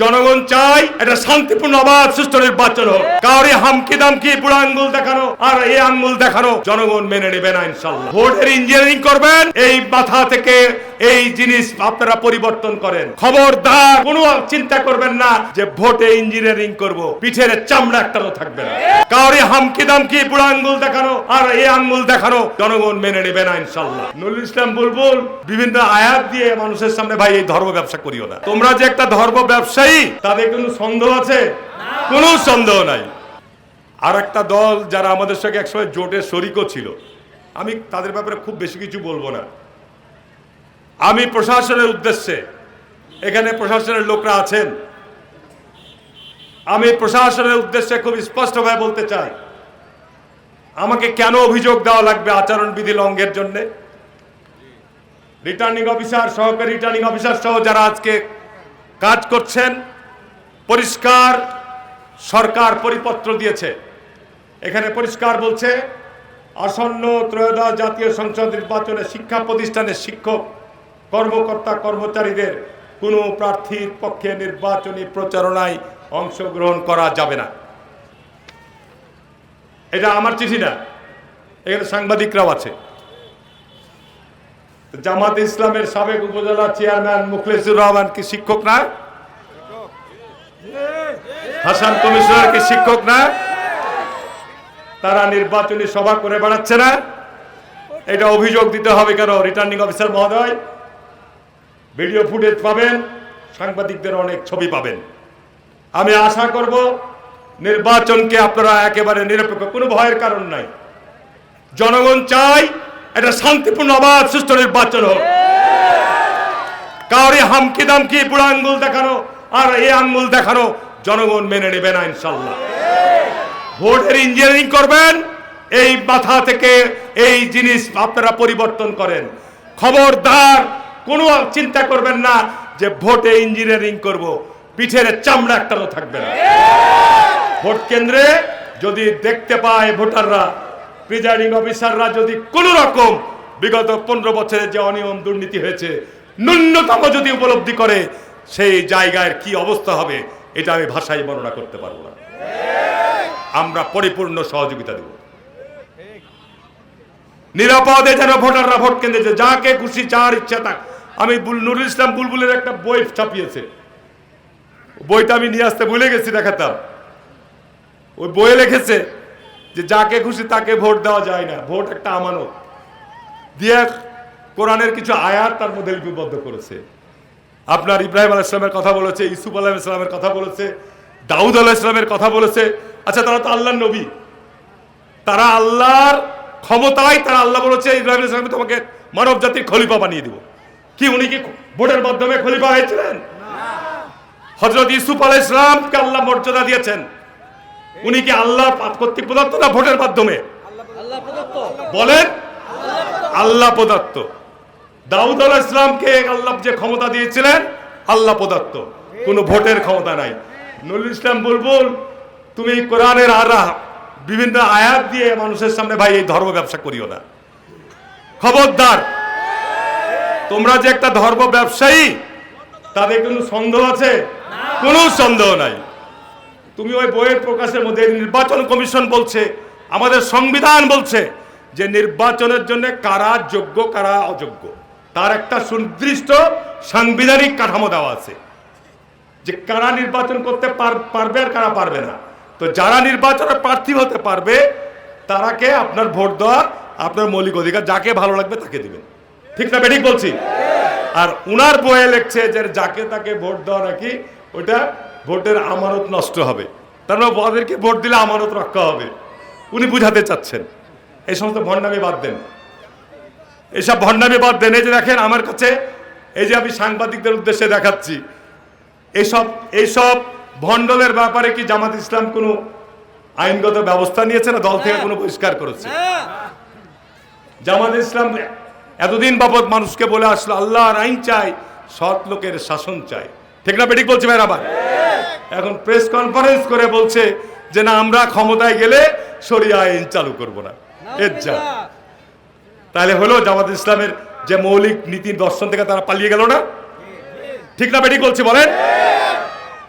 জনগণ চাই এটা শান্তিপূর্ণ অবাধ সুষ্ঠু নির্বাচন হোক। কাউরি হামকি দামকি বুড়া আঙ্গুল দেখানো আর এই আঙ্গুল দেখানো জনগণ মেনে নেবে না ইনশাআল্লাহ। ভোটের ইঞ্জিনিয়ারিং করবেন, এই মাথা থেকে এই জিনিস আপনারা পরিবর্তন করেন। খবরদার কোনো চিন্তা করবেন না যে ভোটে ইঞ্জিনিয়ারিং করব, পিঠের চামড়া একটাও থাকবে না। কাউরি হামকি দামকি বুড়া আঙ্গুল দেখানো আর এই আঙ্গুল দেখানো জনগণ মেনে নেবে না ইনশাআল্লাহ। নুরুল ইসলাম বুলবুল বিভিন্ন আয়াত দিয়ে মানুষের সামনে ভাই এই ধর্ম ব্যবসা করিও না। তোমরা যে একটা ধর্ম ব্যবসায়ী তাদের কোনো সন্দেহ আছে? কোনো সন্দেহ নাই। আর একটা দল যারা আমাদের সঙ্গে একসময় জোটে শরিকও ছিল, আমি তাদের ব্যাপারে খুব বেশি কিছু বলবো না। আমি প্রশাসনের উদ্দেশ্যে, এখানে প্রশাসনের লোকরা আছেন, আমি প্রশাসনের উদ্দেশ্যে খুব স্পষ্টভাবে বলতে চাই, আমাকে কেন অভিযোগ দেওয়া লাগবে আচরণবিধি লঙ্ঘনের জন্য? রিটার্নিং অফিসার, সহকারী রিটার্নিং অফিসার সহ যারা আজকে কাজ করছেন, পরিষ্কার সরকার পরিপত্র দিয়েছে। এখানে পরিষ্কার বলছে আসন্ন ত্রয়োদশ জাতীয় সংসদ নির্বাচনে শিক্ষা প্রতিষ্ঠানের শিক্ষক কর্মকর্তা কর্মচারীদের কোনো প্রার্থীর পক্ষে নির্বাচনী প্রচারণায় অংশগ্রহণ করা যাবে না। এটা আমার চিঠি না, এখানে সাংবাদিকরাও আছে। জামাত ইসলামের সাবেক উপজেলা চেয়ারম্যান মুখলেসুর রহমান কি শিক্ষক না? হাসান কমিশনার কি শিক্ষক না? তারা নির্বাচনী সভা করে বেড়াচ্ছে না? এটা অভিযোগ দিতে হবে কেন? রিটার্নিং অফিসার মহোদয়, ভিডিও ফুটেজ পাবেন, সাংবাদিকদের অনেক ছবি পাবেন। আমি আশা করব নির্বাচনকে আপনারা একেবারে নিরপেক্ষ, কোনো ভয়ের কারণ নাই। জনগণ চাই এটা শান্তিপূর্ণ অবাধ সুষ্ঠু নির্বাচন হোক। কাউরি হামকি দামকি বুড়া আঙ্গুল দেখানো আর এই আঙ্গুল দেখানো জনগণ মেনে নেবে না ইনশাআল্লাহ। ভোটের ইঞ্জিনিয়ারিং করবেন, এই মাথা থেকে এই জিনিস আপনারা পরিবর্তন করেন। খবরদার কোনো চিন্তা করবেন না যে ভোটে ইঞ্জিনিয়ারিং করব, পিঠের চামড়া একটাও থাকবে না। ভোট কেন্দ্রে যদি দেখতে পায় ভোটাররা, প্রিজাইডিং অফিসাররা যদি কোন রকম বিগত 15 বছরের যে অনিয়ম দুর্নীতি হয়েছে ন্যূনতম যদি উপলব্ধি করে, সেই জায়গায় কি অবস্থা হবে এটা আমি ভাষায় বর্ণনা করতে পারবো না। আমরা পরিপূর্ণ সহযোগিতা দেব। নিরাপদে যেন ভোটাররা ভোট কেন্দ্রে যাকে খুশি যার ইচ্ছা থাক। আমি নুরুল ইসলাম বুলবুলের একটা বই ছাপিয়েছে, বইটা আমি নিয়ে আসতে ভুলে গেছি, দেখাতাম। ওই বইয়ে লিখেছে যে যাকে খুশি তাকে ভোট দেওয়া যায় না, ভোট একটা আমানত দিয়ে কোরআনের কিছু আয়াত তার মধ্যে লিপিবদ্ধ করেছে। আপনার ইব্রাহিম আলাইহিস সালামের কথা বলেছে, ইউসুফ আলাইহিস সালামের কথা বলেছে, দাউদ আলাইহিস সালামের কথা বলেছে। আচ্ছা, তারা তো আল্লাহর নবী, তারা আল্লাহর ক্ষমতায়, তারা আল্লাহ বলেছে ইব্রাহিম আলাইহিস সালাম তোমাকে মানব জাতির খলিফা বানিয়ে দিব। কি উনি কি ভোটের মাধ্যমে খলিফা হয়েছিলেন? হযরত ইউসুফ আলাইহিস সালামকে আল্লাহ মর্যাদা দিয়েছেন, উনি কি আল্লাহ কর্তৃক প্রদত্ত না ভোটের মাধ্যমে? বলেন, আল্লাহ প্রদত্ত। দাউদ আলাইহিস সালামকে আল্লাহ যে ক্ষমতা দিয়েছিলেন আল্লাহ প্রদত্ত, কোনো ভোটের ক্ষমতা নাই। নুরুল ইসলাম বুলবুল, তুমি কোরআনের আর বিভিন্ন আয়াত দিয়ে মানুষের সামনে ভাই এই ধর্ম ব্যবসা করিও না। খবরদার, তোমরা যে একটা ধর্ম ব্যবসায়ী তাদের কোনো সন্দেহ আছে? কোনো সন্দেহ নাই। তুমি ওই বইয়ের প্রকাশের মধ্যে নির্বাচন কমিশন বলছে, আমাদের সংবিধান বলছে যে নির্বাচনের জন্য কারা যোগ্য কারা অযোগ্য তার একটা সুনির্দিষ্ট সাংবিধানিক কাঠামো দেওয়া আছে, যে কারা নির্বাচন করতে পারবে আর কারা পারবে না। তো যারা নির্বাচনে প্রার্থী হতে পারবে তারাকে আপনার ভোট দেওয়ার আপনার মৌলিক অধিকার, যাকে ভালো লাগবে তাকে দিবেন। ঠিক না বেঠিক বলছি? আর উনার বইয়ে লিখছে যে যাকে তাকে ভোট দেওয়া নাকি ওটা ভোটের আমানত নষ্ট হবে, তার মানে ওদেরকে ভোট দিলে আমানত রক্ষা হবে। উনি বুঝাতে চাচ্ছেন এই সমস্ত ভণ্ডামি বাদ দেন, এইসব ভণ্ডামি বাদ দেন। এই যে দেখেন আমার কাছে, এই যে আমি সাংবাদিকদের উদ্দেশ্যে দেখাচ্ছি, এইসব ভণ্ডলের ব্যাপারে কি জামাত ইসলাম কোনো আইনগত ব্যবস্থা নিয়েছে না দল থেকে কোনো বহিষ্কার করেছে? জামাত ইসলাম এতদিন বাবদ মানুষকে বলে আসলো আল্লাহর আইন চাই, সৎ লোকের শাসন চাই। ঠিক না বেঠিক বলছি ভাই? আবার এখন প্রেস কনফারেন্স করে বলছে যে না, আমরা ক্ষমতায় গেলে শরিয়া আইন চালু করব না। এর যা, তাহলে হলো জামাত ইসলামের যে মৌলিক নীতি দর্শন থেকে তারা পালিয়ে গেল না? ঠিক না বেঠিক বলছি বলেন?